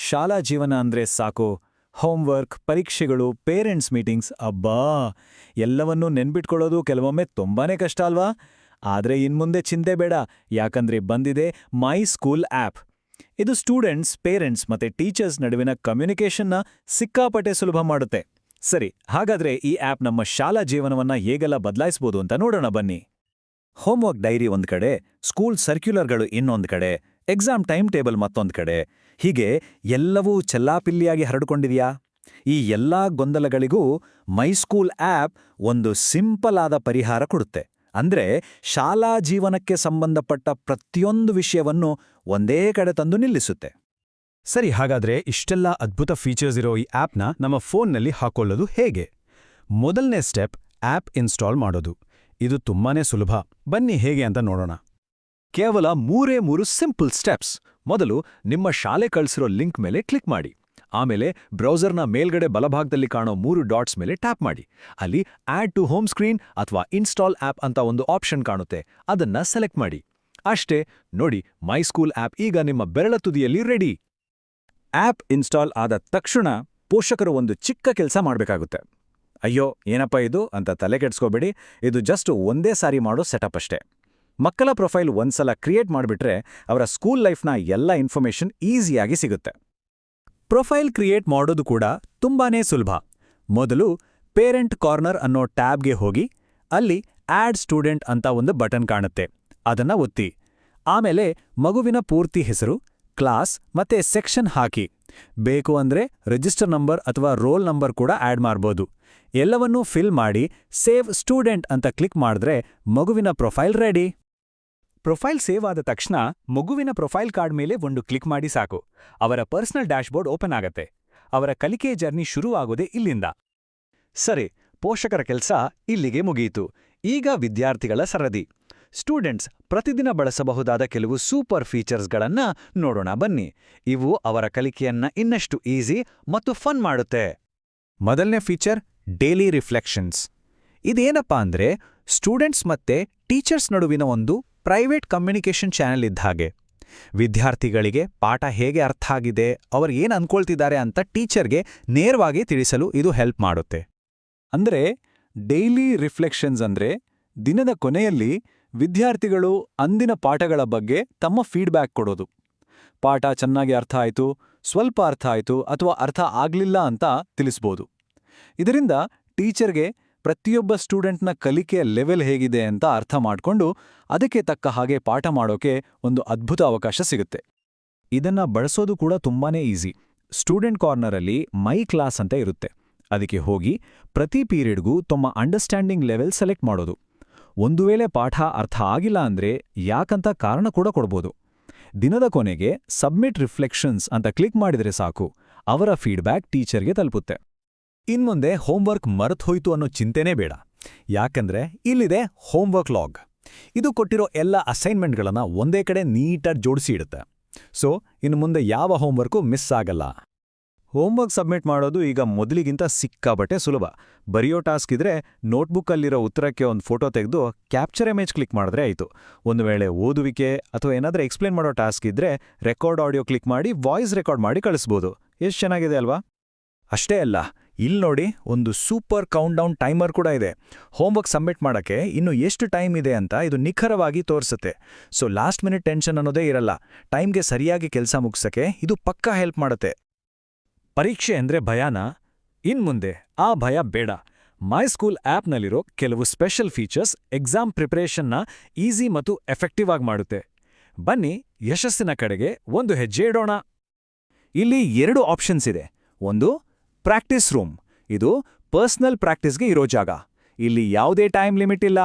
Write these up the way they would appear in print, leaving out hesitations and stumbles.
ಶಾಲಾ ಜೀವನ ಅಂದ್ರೆ ಸಾಕು. ಹೋಮ್ವರ್ಕ್, ಪರೀಕ್ಷೆಗಳು, ಪೇರೆಂಟ್ಸ್ ಮೀಟಿಂಗ್ಸ್, ಅಬ್ಬಾ ಎಲ್ಲವನ್ನೂ ನೆನ್ಪಿಟ್ಕೊಳ್ಳೋದು ಕೆಲವೊಮ್ಮೆ ತುಂಬಾನೇ ಕಷ್ಟ ಅಲ್ವಾ? ಆದ್ರೆ ಇನ್ಮುಂದೆ ಚಿಂತೆ ಬೇಡ, ಯಾಕಂದ್ರೆ ಬಂದಿದೆ ಮೈ ಸ್ಕೂಲ್ ಆಪ್. ಇದು ಸ್ಟೂಡೆಂಟ್ಸ್, ಪೇರೆಂಟ್ಸ್ ಮತ್ತೆ ಟೀಚರ್ಸ್ ನಡುವಿನ ಕಮ್ಯುನಿಕೇಷನ್ನ ಸಿಕ್ಕಾಪಟ್ಟೆ ಸುಲಭ ಮಾಡುತ್ತೆ. ಸರಿ, ಹಾಗಾದ್ರೆ ಈ ಆಪ್ ನಮ್ಮ ಶಾಲಾ ಜೀವನವನ್ನ ಹೇಗೆಲ್ಲ ಬದಲಾಯಿಸ್ಬೋದು ಅಂತ ನೋಡೋಣ ಬನ್ನಿ. ಹೋಮ್ವರ್ಕ್ ಡೈರಿ ಒಂದ್ ಕಡೆ, ಸ್ಕೂಲ್ ಸರ್ಕ್ಯುಲರ್ಗಳು ಇನ್ನೊಂದ್ ಕಡೆ, ಎಕ್ಸಾಮ್ ಟೈಮ್ ಟೇಬಲ್ ಮತ್ತೊಂದ್ ಕಡೆ, ಹೀಗೆ ಎಲ್ಲವೂ ಚೆಲ್ಲಾಪಿಲ್ಲಿಯಾಗಿ ಹರಡಿಕೊಂಡಿದೆಯಾ? ಈ ಎಲ್ಲಾ ಗೊಂದಲಗಳಿಗೂ ಮೈ ಸ್ಕೂಲ್ ಆಪ್ ಒಂದು ಸಿಂಪಲ್ ಆದ ಪರಿಹಾರ ಕೊಡುತ್ತೆ. ಅಂದ್ರೆ ಶಾಲಾ ಜೀವನಕ್ಕೆ ಸಂಬಂಧಪಟ್ಟ ಪ್ರತಿಯೊಂದು ವಿಷಯವನ್ನು ಒಂದೇ ಕಡೆ ತಂದು ನಿಲ್ಲಿಸುತ್ತೆ. ಸರಿ, ಹಾಗಾದ್ರೆ ಇಷ್ಟೆಲ್ಲ ಅದ್ಭುತ ಫೀಚರ್ಸ್ ಇರೋ ಈ ಆಪ್ನ ನಮ್ಮ ಫೋನ್ನಲ್ಲಿ ಹಾಕೊಳ್ಳೋದು ಹೇಗೆ? ಮೊದಲನೇ ಸ್ಟೆಪ್ ಆಪ್ ಇನ್ಸ್ಟಾಲ್ ಮಾಡೋದು. ಇದು ತುಂಬಾನೇ ಸುಲಭ. ಬನ್ನಿ ಹೇಗೆ ಅಂತ ನೋಡೋಣ. ಕೇವಲ ಮೂರೇ ಸಿಂಪಲ್ ಸ್ಟೆಪ್ಸ್. ಮೊದಲು ನಿಮ್ಮ ಶಾಲೆ ಕಳಿಸಿರೋ ಲಿಂಕ್ ಮೇಲೆ ಕ್ಲಿಕ್ ಮಾಡಿ. ಆಮೇಲೆ ಬ್ರೌಸರ್ನ ಮೇಲ್ಗಡೆ ಬಲಭಾಗದಲ್ಲಿ ಕಾಣೋ 3 ಡಾಟ್ಸ್ ಮೇಲೆ ಟ್ಯಾಪ್ ಮಾಡಿ. ಅಲ್ಲಿ ಆಡ್ ಟು ಹೋಮ್ ಸ್ಕ್ರೀನ್ ಅಥವಾ ಇನ್ಸ್ಟಾಲ್ ಆಪ್ ಅಂತ ಒಂದು ಆಪ್ಷನ್ ಕಾಣುತ್ತೆ, ಅದನ್ನ ಸೆಲೆಕ್ಟ್ ಮಾಡಿ. ಅಷ್ಟೇ, ನೋಡಿ, ಮೈ ಸ್ಕೂಲ್ ಆಪ್ ಈಗ ನಿಮ್ಮ ಬೆರಳ ತುದಿಯಲ್ಲಿ ರೆಡಿ. ಆಪ್ ಇನ್ಸ್ಟಾಲ್ ಆದ ತಕ್ಷಣ ಪೋಷಕರು ಒಂದು ಚಿಕ್ಕ ಕೆಲಸ ಮಾಡಬೇಕಾಗುತ್ತೆ. ಅಯ್ಯೋ ಏನಪ್ಪ ಇದು ಅಂತ ತಲೆ ಕೆಡ್ಸ್ಕೋಬೇಡಿ, ಇದು ಜಸ್ಟ್ ಒಂದೇ ಸಾರಿ ಮಾಡೋ ಸೆಟಪ್ ಅಷ್ಟೇ. ಮಕ್ಕಳ ಪ್ರೊಫೈಲ್ ಒಂದ್ಸಲ ಕ್ರಿಯೇಟ್ ಮಾಡಿಬಿಟ್ರೆ ಅವರ ಸ್ಕೂಲ್ ಲೈಫ್ನ ಎಲ್ಲ ಇನ್ಫಾರ್ಮೇಷನ್ ಈಸಿಯಾಗಿ ಸಿಗುತ್ತೆ. ಪ್ರೊಫೈಲ್ ಕ್ರಿಯೇಟ್ ಮಾಡೋದು ಕೂಡ ತುಂಬಾನೇ ಸುಲಭ. ಮೊದಲು ಪೇರೆಂಟ್ ಕಾರ್ನರ್ ಅನ್ನೋ ಟ್ಯಾಬ್ಗೆ ಹೋಗಿ, ಅಲ್ಲಿ ಆಡ್ ಸ್ಟೂಡೆಂಟ್ ಅಂತ ಒಂದು ಬಟನ್ ಕಾಣುತ್ತೆ, ಅದನ್ನ ಒತ್ತಿ. ಆಮೇಲೆ ಮಗುವಿನ ಪೂರ್ತಿ ಹೆಸರು, ಕ್ಲಾಸ್ ಮತ್ತೆ ಸೆಕ್ಷನ್ ಹಾಕಿ. ಬೇಕು ಅಂದ್ರೆ ರಿಜಿಸ್ಟರ್ ನಂಬರ್ ಅಥವಾ ರೋಲ್ ನಂಬರ್ ಕೂಡ ಆಡ್ ಮಾಡ್ಬೋದು. ಎಲ್ಲವನ್ನೂ ಫಿಲ್ ಮಾಡಿ ಸೇವ್ ಸ್ಟೂಡೆಂಟ್ ಅಂತ ಕ್ಲಿಕ್ ಮಾಡಿದ್ರೆ ಮಗುವಿನ ಪ್ರೊಫೈಲ್ ರೆಡಿ. ಪ್ರೊಫೈಲ್ ಸೇವ್ ಆದ ತಕ್ಷಣ ಮಗುವಿನ ಪ್ರೊಫೈಲ್ ಕಾರ್ಡ್ ಮೇಲೆ ಒಂದು ಕ್ಲಿಕ್ ಮಾಡಿ ಸಾಕು. ಅವರ ಪರ್ಸನಲ್ ಡ್ಯಾಶ್ಬೋರ್ಡ್ ಓಪನ್ ಆಗತ್ತೆ. ಅವರ ಕಲಿಕೆ ಜರ್ನಿ ಶುರು ಆಗೋದೇ ಇಲ್ಲಿಂದ. ಸರಿ, ಪೋಷಕರ ಕೆಲಸ ಇಲ್ಲಿಗೆ ಮುಗಿಯಿತು. ಈಗ ವಿದ್ಯಾರ್ಥಿಗಳ ಸರದಿ. ಸ್ಟೂಡೆಂಟ್ಸ್ ಪ್ರತಿದಿನ ಬಳಸಬಹುದಾದ ಕೆಲವು ಸೂಪರ್ ಫೀಚರ್ಸ್ಗಳನ್ನ ನೋಡೋಣ ಬನ್ನಿ. ಇವು ಅವರ ಕಲಿಕೆಯನ್ನ ಇನ್ನಷ್ಟು ಈಸಿ ಮತ್ತು ಫನ್ ಮಾಡುತ್ತೆ. ಮೊದಲನೇ ಫೀಚರ್ ಡೈಲಿ ರಿಫ್ಲೆಕ್ಷನ್ಸ್. ಇದೇನಪ್ಪಾ ಅಂದ್ರೆ ಸ್ಟೂಡೆಂಟ್ಸ್ ಮತ್ತೆ ಟೀಚರ್ಸ್ ನಡುವಿನ ಒಂದು ಪ್ರೈವೇಟ್ ಕಮ್ಯುನಿಕೇಷನ್ ಚಾನೆಲ್ ಇದ್ದ ಹಾಗೆ. ವಿದ್ಯಾರ್ಥಿಗಳಿಗೆ ಪಾಠ ಹೇಗೆ ಅರ್ಥ ಆಗಿದೆ, ಅವರು ಏನು ಅನ್ಕೊಳ್ತಿದ್ದಾರೆ ಅಂತ ಟೀಚರ್ಗೆ ನೇರವಾಗಿ ತಿಳಿಸಲು ಇದು ಹೆಲ್ಪ್ ಮಾಡುತ್ತೆ. ಅಂದ್ರೆ ಡೈಲಿ ರಿಫ್ಲೆಕ್ಷನ್ಸ್ ಅಂದ್ರೆ ದಿನದ ಕೊನೆಯಲ್ಲಿ ವಿದ್ಯಾರ್ಥಿಗಳು ಅಂದಿನ ಪಾಠಗಳ ಬಗ್ಗೆ ತಮ್ಮ ಫೀಡ್ಬ್ಯಾಕ್ ಕೊಡೋದು. ಪಾಠ ಚೆನ್ನಾಗಿ ಅರ್ಥ ಆಯಿತು, ಸ್ವಲ್ಪ ಅರ್ಥ ಆಯಿತು ಅಥವಾ ಅರ್ಥ ಆಗ್ಲಿಲ್ಲ ಅಂತ ತಿಳಿಸ್ಬೋದು. ಇದರಿಂದ ಟೀಚರ್ಗೆ ಪ್ರತಿಯೊಬ್ಬ ಸ್ಟೂಡೆಂಟ್ನ ಕಲಿಕೆಯ ಲೆವೆಲ್ ಹೇಗಿದೆ ಅಂತ ಅರ್ಥ ಮಾಡಿಕೊಂಡು ಅದಕ್ಕೆ ತಕ್ಕ ಹಾಗೆ ಪಾಠ ಮಾಡೋಕೆ ಒಂದು ಅದ್ಭುತ ಅವಕಾಶ ಸಿಗುತ್ತೆ. ಇದನ್ನ ಬಳಸೋದು ಕೂಡ ತುಂಬಾನೇ ಈಸಿ. ಸ್ಟೂಡೆಂಟ್ ಕಾರ್ನರಲ್ಲಿ ಮೈ ಕ್ಲಾಸ್ ಅಂತ ಇರುತ್ತೆ. ಅದಕ್ಕೆ ಹೋಗಿ ಪ್ರತಿ ಪೀರಿಯಡ್ಗೂ ತಮ್ಮ ಅಂಡರ್ಸ್ಟ್ಯಾಂಡಿಂಗ್ ಲೆವೆಲ್ ಸೆಲೆಕ್ಟ್ ಮಾಡೋದು. ಒಂದು ವೇಳೆ ಪಾಠ ಅರ್ಥ ಆಗಿಲ್ಲ ಅಂದ್ರೆ ಯಾಕಂತ ಕಾರಣ ಕೂಡ ಕೊಡ್ಬೋದು. ದಿನದ ಕೊನೆಗೆ ಸಬ್ಮಿಟ್ ರಿಫ್ಲೆಕ್ಷನ್ಸ್ ಅಂತ ಕ್ಲಿಕ್ ಮಾಡಿದರೆ ಸಾಕು, ಅವರ ಫೀಡ್ಬ್ಯಾಕ್ ಟೀಚರ್ಗೆ ತಲುಪುತ್ತೆ. ಇನ್ಮುಂದೆ ಹೋಮ್ವರ್ಕ್ ಮರೆತೋಯ್ತು ಅನ್ನೋ ಚಿಂತೆನೇ ಬೇಡ, ಯಾಕಂದ್ರೆ ಇಲ್ಲಿದೆ ಹೋಮ್ವರ್ಕ್ ಲಾಗ್. ಇದು ಕೊಟ್ಟಿರೋ ಎಲ್ಲ ಅಸೈನ್ಮೆಂಟ್ಗಳನ್ನ ಒಂದೇ ಕಡೆ ನೀಟಾಗಿ ಜೋಡಿಸಿ ಇಡುತ್ತೆ. ಸೊ ಇನ್ನು ಮುಂದೆ ಯಾವ ಹೋಮ್ವರ್ಕು ಮಿಸ್ ಆಗಲ್ಲ. ಹೋಮ್ವರ್ಕ್ ಸಬ್ಮಿಟ್ ಮಾಡೋದು ಈಗ ಮೊದಲಿಗಿಂತ ಸಿಕ್ಕಾಬಟ್ಟೆ ಸುಲಭ. ಬರೆಯೋ ಟಾಸ್ಕ್ ಇದ್ರೆ ನೋಟ್ಬುಕ್ಕಲ್ಲಿರೋ ಉತ್ತರಕ್ಕೆ ಒಂದು ಫೋಟೋ ತೆಗೆದು ಕ್ಯಾಪ್ಚರ್ ಇಮೇಜ್ ಕ್ಲಿಕ್ ಮಾಡಿದ್ರೆ ಆಯಿತು. ಒಂದು ವೇಳೆ ಓದುವಿಕೆ ಅಥವಾ ಏನಾದರೂ ಎಕ್ಸ್ಪ್ಲೇನ್ ಮಾಡೋ ಟಾಸ್ಕ್ ಇದ್ರೆ ರೆಕಾರ್ಡ್ ಆಡಿಯೋ ಕ್ಲಿಕ್ ಮಾಡಿ ವಾಯ್ಸ್ ರೆಕಾರ್ಡ್ ಮಾಡಿ ಕಳಿಸ್ಬೋದು. ಎಷ್ಟು ಚೆನ್ನಾಗಿದೆ ಅಲ್ವಾ? ಅಷ್ಟೇ ಅಲ್ಲ, ಇಲ್ಲಿ ನೋಡಿ, ಒಂದು ಸೂಪರ್ ಕೌಂಟ್ಡೌನ್ ಟೈಮರ್ ಕೂಡ ಇದೆ. ಹೋಮ್ವರ್ಕ್ ಸಬ್ಮಿಟ್ ಮಾಡಕ್ಕೆ ಇನ್ನು ಎಷ್ಟು ಟೈಮ್ ಇದೆ ಅಂತ ಇದು ನಿಖರವಾಗಿ ತೋರಿಸುತ್ತೆ. ಸೊ ಲಾಸ್ಟ್ ಮಿನಿಟ್ ಟೆನ್ಷನ್ ಅನ್ನೋದೇ ಇರಲ್ಲ. ಟೈಮ್ಗೆ ಸರಿಯಾಗಿ ಕೆಲಸ ಮುಗಿಸಕ್ಕೆ ಇದು ಪಕ್ಕಾ ಹೆಲ್ಪ್ ಮಾಡುತ್ತೆ. ಪರೀಕ್ಷೆ ಅಂದ್ರೆ ಭಯನ? ಇನ್ಮುಂದೆ ಆ ಭಯ ಬೇಡ. ಮೈ ಸ್ಕೂಲ್ ಆಪ್ನಲ್ಲಿರೋ ಕೆಲವು ಸ್ಪೆಷಲ್ ಫೀಚರ್ಸ್ ಎಕ್ಸಾಮ್ ಪ್ರಿಪರೇಷನ್ನ ಈಸಿ ಮತ್ತು ಎಫೆಕ್ಟಿವ್ ಆಗಿ ಮಾಡುತ್ತೆ. ಬನ್ನಿ ಯಶಸ್ಸಿನ ಕಡೆಗೆ ಒಂದು ಹೆಜ್ಜೆ ಇಡೋಣ. ಇಲ್ಲಿ 2 ಆಪ್ಷನ್ಸ್ ಇದೆ. ಒಂದು ಪ್ರಾಕ್ಟೀಸ್ ರೂಮ್. ಇದು ಪರ್ಸನಲ್ ಪ್ರಾಕ್ಟೀಸ್ಗೆ ಇರೋ ಜಾಗ. ಇಲ್ಲಿ ಯಾವುದೇ ಟೈಮ್ ಲಿಮಿಟ್ ಇಲ್ಲ,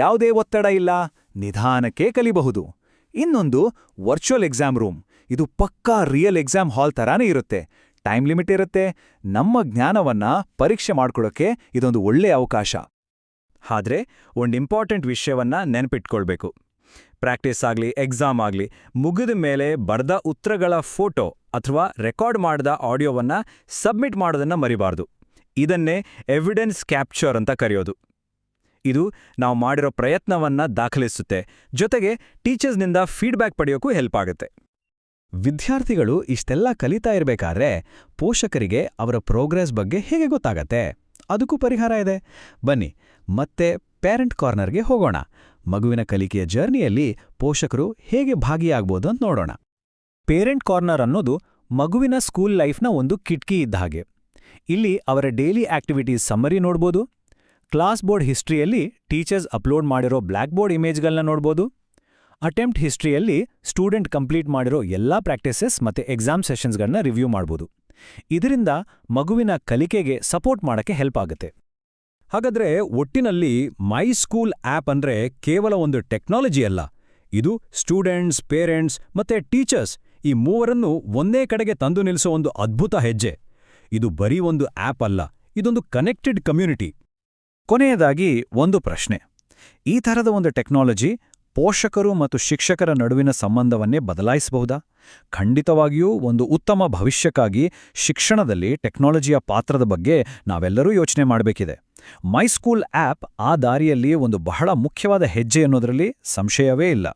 ಯಾವುದೇ ಒತ್ತಡ ಇಲ್ಲ, ನಿಧಾನಕ್ಕೆ ಕಲಿಬಹುದು. ಇನ್ನೊಂದು ವರ್ಚುವಲ್ ಎಕ್ಸಾಮ್ ರೂಮ್. ಇದು ಪಕ್ಕಾ ರಿಯಲ್ ಎಕ್ಸಾಮ್ ಹಾಲ್ ತರಾನೇ ಇರುತ್ತೆ. ಟೈಮ್ ಲಿಮಿಟ್ ಇರುತ್ತೆ. ನಮ್ಮ ಜ್ಞಾನವನ್ನ ಪರೀಕ್ಷೆ ಮಾಡ್ಕೊಳ್ಳೋಕೆ ಇದೊಂದು ಒಳ್ಳೆ ಅವಕಾಶ. ಆದ್ರೆ ಒಂದು ಇಂಪಾರ್ಟೆಂಟ್ ವಿಷಯವನ್ನ ನೆನಪಿಟ್ಕೊಳ್ಬೇಕು. ಪ್ರಾಕ್ಟೀಸ್ ಆಗಲಿ ಎಕ್ಸಾಮ್ ಆಗಲಿ ಮುಗಿದ ಮೇಲೆ ಬರೆದ ಉತ್ತರಗಳ ಫೋಟೋ ಅಥವಾ ರೆಕಾರ್ಡ್ ಮಾಡಿದ ಆಡಿಯೋವನ್ನ ಸಬ್ಮಿಟ್ ಮಾಡೋದನ್ನ ಮರಿಬಾರ್ದು. ಇದನ್ನೇ ಎವಿಡೆನ್ಸ್ ಕ್ಯಾಪ್ಚರ್ ಅಂತ ಕರೆಯೋದು. ಇದು ನಾವು ಮಾಡಿರೋ ಪ್ರಯತ್ನವನ್ನ ದಾಖಲಿಸುತ್ತೆ, ಜೊತೆಗೆ ಟೀಚರ್ಸ್ನಿಂದ ಫೀಡ್ಬ್ಯಾಕ್ ಪಡೆಯೋಕ್ಕೂ ಹೆಲ್ಪ್ ಆಗುತ್ತೆ. ವಿದ್ಯಾರ್ಥಿಗಳು ಇಷ್ಟೆಲ್ಲ ಕಲಿತಾ ಇರಬೇಕಾದ್ರೆ ಪೋಷಕರಿಗೆ ಅವರ ಪ್ರೋಗ್ರೆಸ್ ಬಗ್ಗೆ ಹೇಗೆ ಗೊತ್ತಾಗತ್ತೆ? ಅದಕ್ಕೂ ಪರಿಹಾರ ಇದೆ. ಬನ್ನಿ ಮತ್ತೆ ಪೇರೆಂಟ್ ಕಾರ್ನರ್ಗೆ ಹೋಗೋಣ. ಮಗುವಿನ ಕಲಿಕೆಯ ಜರ್ನಿಯಲ್ಲಿ ಪೋಷಕರು ಹೇಗೆ ಭಾಗಿಯಾಗ್ಬೋದು ಅಂತ ನೋಡೋಣ. ಪೇರೆಂಟ್ ಕಾರ್ನರ್ ಅನ್ನೋದು ಮಗುವಿನ ಸ್ಕೂಲ್ ಲೈಫ್ನ ಒಂದು ಕಿಟಕಿ ಇದ್ದ ಹಾಗೆ. ಇಲ್ಲಿ ಅವರ ಡೈಲಿ ಆಕ್ಟಿವಿಟೀಸ್ ಸಮ್ಮರಿ ನೋಡ್ಬೋದು, ಕ್ಲಾಸ್ ಬೋರ್ಡ್ ಹಿಸ್ಟ್ರಿಯಲ್ಲಿ ಟೀಚರ್ಸ್ ಅಪ್ಲೋಡ್ ಮಾಡಿರೋ ಬ್ಲ್ಯಾಕ್ ಬೋರ್ಡ್ ಇಮೇಜ್ಗಳನ್ನ ನೋಡ್ಬೋದು, ಅಟೆಂಪ್ಟ್ ಹಿಸ್ಟ್ರಿಯಲ್ಲಿ ಸ್ಟೂಡೆಂಟ್ ಕಂಪ್ಲೀಟ್ ಮಾಡಿರೋ ಎಲ್ಲಾ ಪ್ರಾಕ್ಟೀಸಸ್ ಮತ್ತೆ ಎಕ್ಸಾಮ್ ಸೆಷನ್ಸ್ಗಳನ್ನ ರಿವ್ಯೂ ಮಾಡ್ಬೋದು. ಇದರಿಂದ ಮಗುವಿನ ಕಲಿಕೆಗೆ ಸಪೋರ್ಟ್ ಮಾಡಕ್ಕೆ ಹೆಲ್ಪ್ ಆಗುತ್ತೆ. ಹಾಗಾದ್ರೆ ಒಟ್ಟಿನಲ್ಲಿ ಮೈ ಸ್ಕೂಲ್ ಆಪ್ ಅಂದ್ರೆ ಕೇವಲ ಒಂದು ಟೆಕ್ನಾಲಜಿ ಅಲ್ಲ, ಇದು ಸ್ಟೂಡೆಂಟ್ಸ್, ಪೇರೆಂಟ್ಸ್ ಮತ್ತೆ ಟೀಚರ್ಸ್ ಈ ಮೂವರನ್ನು ಒಂದೇ ಕಡೆಗೆ ತಂದು ನಿಲ್ಲಿಸೋ ಒಂದು ಅದ್ಭುತ ಹೆಜ್ಜೆ. ಇದು ಬರೀ ಒಂದು ಆಪ್ ಅಲ್ಲ, ಇದೊಂದು ಕನೆಕ್ಟೆಡ್ ಕಮ್ಯುನಿಟಿ. ಕೊನೆಯದಾಗಿ ಒಂದು ಪ್ರಶ್ನೆ: ಈ ಥರದ ಒಂದು ಟೆಕ್ನಾಲಜಿ ಪೋಷಕರು ಮತ್ತು ಶಿಕ್ಷಕರ ನಡುವಿನ ಸಂಬಂಧವನ್ನೇ ಬದಲಾಯಿಸಬಹುದಾ? ಖಂಡಿತವಾಗಿಯೂ ಒಂದು ಉತ್ತಮ ಭವಿಷ್ಯಕ್ಕಾಗಿ ಶಿಕ್ಷಣದಲ್ಲಿ ಟೆಕ್ನಾಲಜಿಯ ಪಾತ್ರದ ಬಗ್ಗೆ ನಾವೆಲ್ಲರೂ ಯೋಚನೆ ಮಾಡಬೇಕಿದೆ. ಮೈ ಸ್ಕೂಲ್ ಆಪ್ ಆ ದಾರಿಯಲ್ಲಿ ಒಂದು ಬಹಳ ಮುಖ್ಯವಾದ ಹೆಜ್ಜೆ ಅನ್ನೋದರಲ್ಲಿ ಸಂಶಯವೇ ಇಲ್ಲ.